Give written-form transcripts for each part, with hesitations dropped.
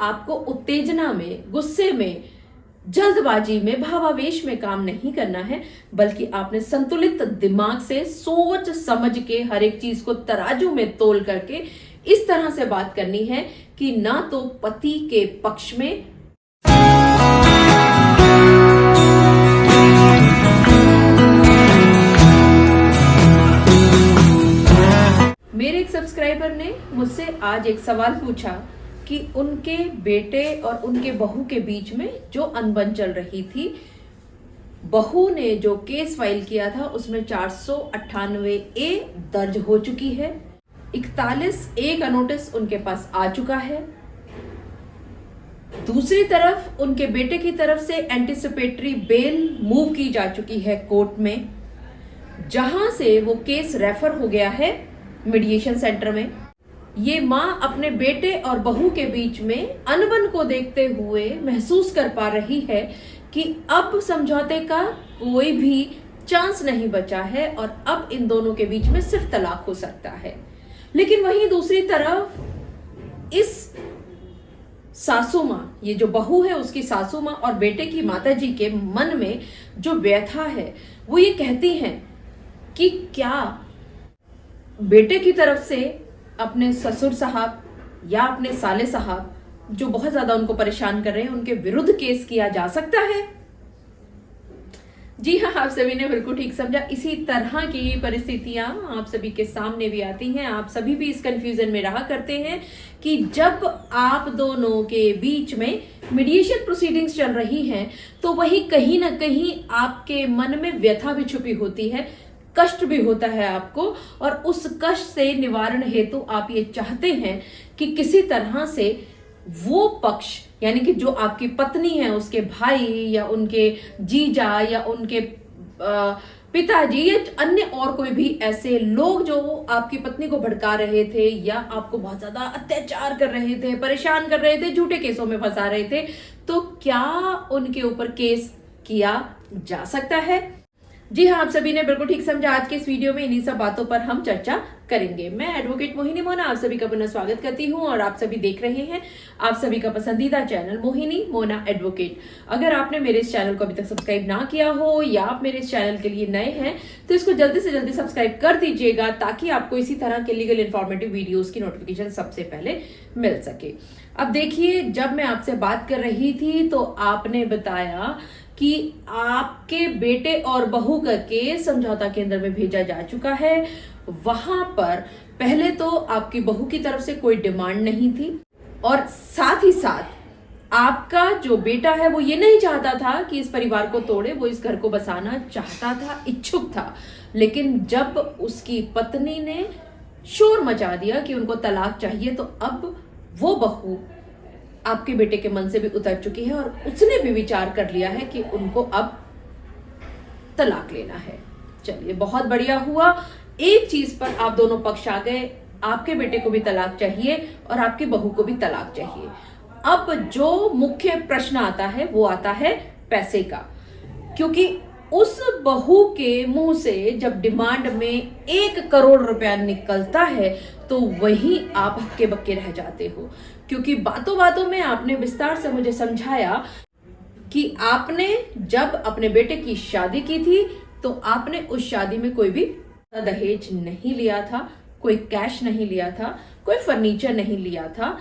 आपको उत्तेजना में, गुस्से में, जल्दबाजी में, भावावेश में काम नहीं करना है, बल्कि आपने संतुलित दिमाग से सोच समझ के हर एक चीज को तराजू में तोल करके इस तरह से बात करनी है कि ना तो पति के पक्ष में मेरे एक सब्सक्राइबर ने मुझसे आज एक सवाल पूछा कि उनके बेटे और उनके बहू के बीच में जो अनबन चल रही थी, बहू ने जो केस फाइल किया था उसमें 498A दर्ज हो चुकी है, 41A का नोटिस उनके पास आ चुका है। दूसरी तरफ उनके बेटे की तरफ से एंटिसिपेटरी बेल मूव की जा चुकी है कोर्ट में, जहां से वो केस रेफर हो गया है मीडिएशन सेंटर में। ये माँ अपने बेटे और बहू के बीच में अनबन को देखते हुए महसूस कर पा रही है कि अब समझौते का कोई भी चांस नहीं बचा है और अब इन दोनों के बीच में सिर्फ तलाक हो सकता है। लेकिन वहीं दूसरी तरफ इस सासू माँ, ये जो बहू है उसकी सासू माँ और बेटे की माताजी के मन में जो व्यथा है, वो ये कहती हैं कि क्या बेटे की तरफ से अपने ससुर साहब या अपने साले साहब जो बहुत ज्यादा उनको परेशान कर रहे हैं, उनके विरुद्ध केस किया जा सकता है। जी हाँ, आप सभी ने बिल्कुल ठीक समझा। इसी तरह की परिस्थितियां आप सभी के सामने भी आती हैं। आप सभी भी इस कंफ्यूजन में रहा करते हैं कि जब आप दोनों के बीच में मीडिएशन प्रोसीडिंग्स चल रही हैं तो वही कहीं ना कहीं आपके मन में व्यथा भी छुपी होती है, कष्ट भी होता है आपको, और उस कष्ट से निवारण हेतु आप ये चाहते हैं कि किसी तरह से वो पक्ष, यानी कि जो आपकी पत्नी है, उसके भाई या उनके जीजा या उनके पिताजी या अन्य और कोई भी ऐसे लोग जो आपकी पत्नी को भड़का रहे थे या आपको बहुत ज्यादा अत्याचार कर रहे थे, परेशान कर रहे थे, झूठे केसों में फंसा रहे थे, तो क्या उनके ऊपर केस किया जा सकता है? जी हाँ, आप सभी ने बिल्कुल ठीक समझा। आज के इस वीडियो में इन्हीं सब बातों पर हम चर्चा करेंगे। मैं एडवोकेट मोहिनी मोना आप सभी का पुनः स्वागत करती हूँ और आप सभी देख रहे हैं आप सभी का पसंदीदा चैनल मोहिनी मोना एडवोकेट। अगर आपने मेरे इस चैनल को अभी तक सब्सक्राइब ना किया हो या आप मेरे इस चैनल के लिए नए हैं तो इसको जल्दी से जल्दी सब्सक्राइब कर दीजिएगा, ताकि आपको इसी तरह के लीगल इन्फॉर्मेटिव वीडियोज की नोटिफिकेशन सबसे पहले मिल सके। अब देखिए, जब मैं आपसे बात कर रही थी तो आपने बताया कि आपके बेटे और बहू का केस समझौता केंद्र में भेजा जा चुका है। वहां पर पहले तो आपकी बहू की तरफ से कोई डिमांड नहीं थी और साथ ही साथ आपका जो बेटा है वो ये नहीं चाहता था कि इस परिवार को तोड़े, वो इस घर को बसाना चाहता था, इच्छुक था। लेकिन जब उसकी पत्नी ने शोर मचा दिया कि उनको तलाक चाहिए, तो अब वो बहू आपके बेटे के मन से भी उतर चुकी है और उसने भी विचार कर लिया है कि उनको अब तलाक लेना है। चलिए, बहुत बढ़िया हुआ, एक चीज पर आप दोनों पक्ष आ गए। आपके बेटे को भी तलाक चाहिए और आपकी बहू को भी तलाक चाहिए। अब जो मुख्य प्रश्न आता है वो आता है पैसे का, क्योंकि उस बहू के मुंह से जब डिमांड में 1 करोड़ रुपया निकलता है तो वही आप हक्के बक्के रह जाते हो, क्योंकि बातों बातों में आपने विस्तार से मुझे समझाया कि आपने जब अपने बेटे की शादी की थी तो आपने उस शादी में कोई भी दहेज नहीं लिया था, कोई कैश नहीं लिया था, कोई फर्नीचर नहीं लिया था।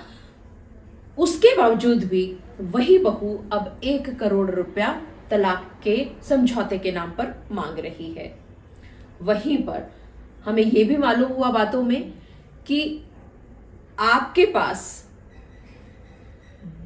उसके बावजूद भी वही बहू अब 1 करोड़ रुपया तलाक के समझौते के नाम पर मांग रही है। वहीं पर हमें यह भी मालूम हुआ बातों में कि आपके पास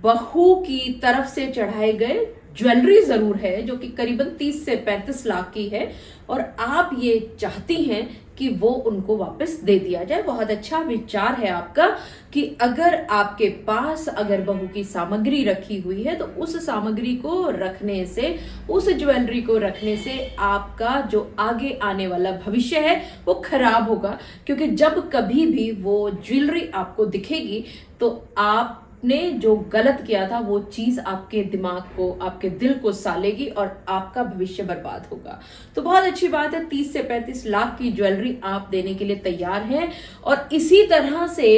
बहू की तरफ से चढ़ाए गए ज्वेलरी जरूर है जो कि करीबन 30 से 35 लाख की है, और आप ये चाहती हैं कि वो उनको वापस दे दिया जाए। बहुत अच्छा विचार है आपका कि अगर आपके पास अगर बहू की सामग्री रखी हुई है तो उस सामग्री को रखने से, उस ज्वेलरी को रखने से आपका जो आगे आने वाला भविष्य है वो खराब होगा, क्योंकि जब कभी भी वो ज्वेलरी आपको दिखेगी तो आपने जो गलत किया था वो चीज आपके दिमाग को, आपके दिल को सालेगी और आपका भविष्य बर्बाद होगा। तो बहुत अच्छी बात है, 30 से 35 लाख की ज्वेलरी आप देने के लिए तैयार हैं। और इसी तरह से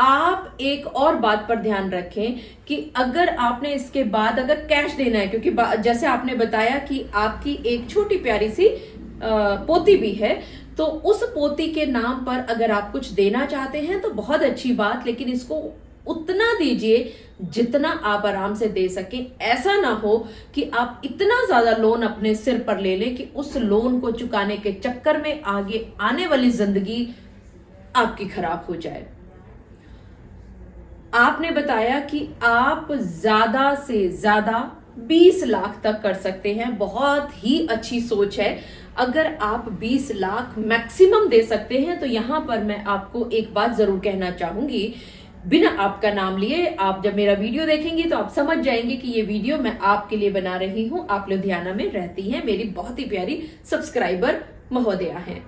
आप एक और बात पर ध्यान रखें कि अगर आपने इसके बाद अगर कैश देना है, क्योंकि जैसे आपने बताया कि आपकी एक छोटी प्यारी सी पोती भी है, तो उस पोती के नाम पर अगर आप कुछ देना चाहते हैं तो बहुत अच्छी बात, लेकिन इसको उतना दीजिए जितना आप आराम से दे सकें। ऐसा ना हो कि आप इतना ज्यादा लोन अपने सिर पर ले लें कि उस लोन को चुकाने के चक्कर में आगे आने वाली जिंदगी आपकी खराब हो जाए। आपने बताया कि आप ज्यादा से ज्यादा 20 लाख तक कर सकते हैं। बहुत ही अच्छी सोच है। अगर आप 20 लाख मैक्सिमम दे सकते हैं तो यहां पर मैं आपको एक बात जरूर कहना चाहूंगी, बिना आपका नाम लिए। आप जब मेरा वीडियो देखेंगे तो आप समझ जाएंगे कि ये वीडियो मैं आपके लिए बना रही हूं। आप लुधियाना में रहती हैं, मेरी बहुत ही प्यारी सब्सक्राइबर महोदया हैं।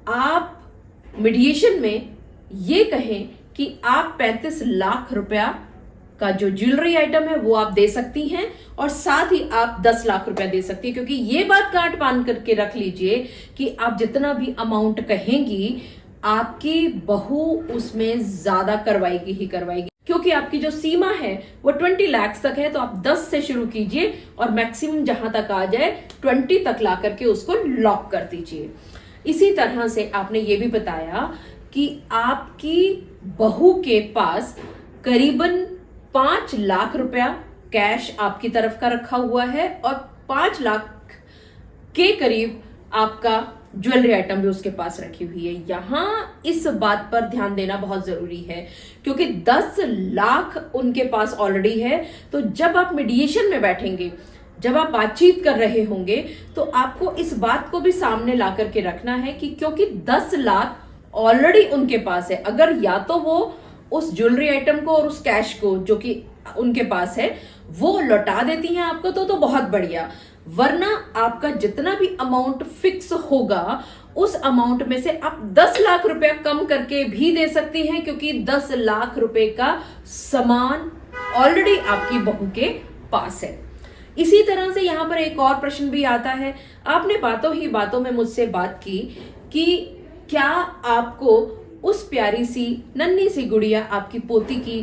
आप मीडिएशन में ये कहें कि आप 35 लाख रुपया का जो ज्वेलरी आइटम है वो आप दे सकती हैं, और साथ ही आप 10 लाख रुपया दे सकती हैं। क्योंकि ये बात काट बांध करके रख लीजिए कि आप जितना भी अमाउंट कहेंगी आपकी बहू उसमें ज्यादा करवाएगी ही करवाएगी। क्योंकि आपकी जो सीमा है वो 20 लाख तक है, तो आप 10 से शुरू कीजिए और मैक्सिमम जहां तक आ जाए 20 तक ला करके उसको लॉक कर दीजिए। इसी तरह से आपने ये भी बताया कि आपकी बहू के पास करीबन 5 लाख रुपया कैश आपकी तरफ का रखा हुआ है, और 5 लाख के करीब आपका ज्वेलरी आइटम भी उसके पास रखी हुई है। यहां इस बात पर ध्यान देना बहुत जरूरी है, क्योंकि 10 लाख उनके पास ऑलरेडी है। तो जब आप मीडिएशन में बैठेंगे, जब आप बातचीत कर रहे होंगे, तो आपको इस बात को भी सामने ला करके रखना है कि क्योंकि 10 लाख ऑलरेडी उनके पास है, अगर या तो वो उस ज्वेलरी आइटम को और उस कैश को जो कि उनके पास है वो लौटा देती हैं आपको तो बहुत बढ़िया, वरना आपका जितना भी अमाउंट फिक्स होगा उस अमाउंट में से आप 10 लाख रुपया कम करके भी दे सकती हैं, क्योंकि 10 लाख रुपए का सामान ऑलरेडी आपकी बहू के पास है। इसी तरह से यहां पर एक और प्रश्न भी आता है। आपने बातों ही बातों में मुझसे बात की कि क्या आपको उस प्यारी सी नन्ही सी गुड़िया आपकी पोती की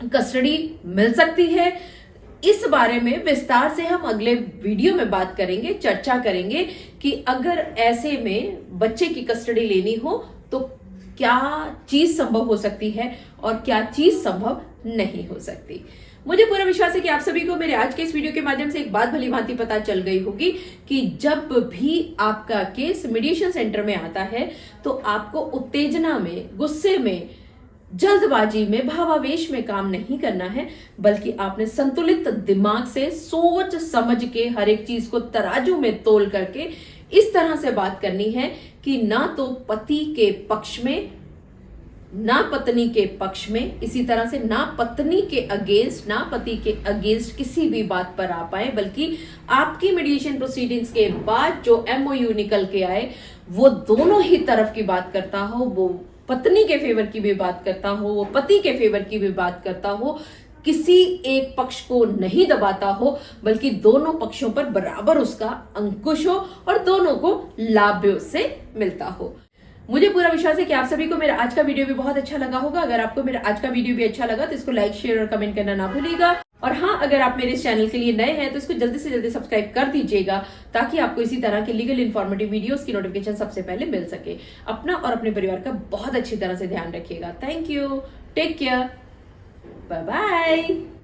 कस्टडी मिल सकती है। इस बारे में विस्तार से हम अगले वीडियो में बात करेंगे, चर्चा करेंगे कि अगर ऐसे में बच्चे की कस्टडी लेनी हो तो क्या चीज संभव हो सकती है और क्या चीज संभव नहीं हो सकती। मुझे पूरा विश्वास है कि आप सभी को मेरे आज के इस वीडियो के माध्यम से एक बात भली भांति पता चल गई होगी कि जब भी आपका केस मीडिएशन सेंटर में आता है तो आपको उत्तेजना में, गुस्से में, जल्दबाजी में, भावावेश में काम नहीं करना है, बल्कि आपने संतुलित दिमाग से सोच समझ के हर एक चीज को तराजू में तोल करके इस तरह से बात करनी है कि ना तो पति के पक्ष में ना पत्नी के पक्ष में, इसी तरह से ना पत्नी के अगेंस्ट ना पति के अगेंस्ट किसी भी बात पर आ पाए, बल्कि आपकी मीडिएशन प्रोसीडिंग्स के बाद जो MOU निकल के आए वो दोनों ही तरफ की बात करता हो, वो पत्नी के फेवर की भी बात करता हो, वो पति के फेवर की भी बात करता हो, किसी एक पक्ष को नहीं दबाता हो, बल्कि दोनों पक्षों पर बराबर उसका अंकुश हो और दोनों को लाभ भी उससे मिलता हो। मुझे पूरा विश्वास है कि आप सभी को मेरा आज का वीडियो भी बहुत अच्छा लगा होगा। अगर आपको मेरा आज का वीडियो भी अच्छा लगा तो इसको लाइक, शेयर और कमेंट करना ना भूलिएगा। और हाँ, अगर आप मेरे इस चैनल के लिए नए हैं तो इसको जल्दी से जल्दी सब्सक्राइब कर दीजिएगा, ताकि आपको इसी तरह के लीगल इन्फॉर्मेटिव वीडियोस की नोटिफिकेशन सबसे पहले मिल सके। अपना और अपने परिवार का बहुत अच्छी तरह से ध्यान रखिएगा। Thank you, take care, bye bye.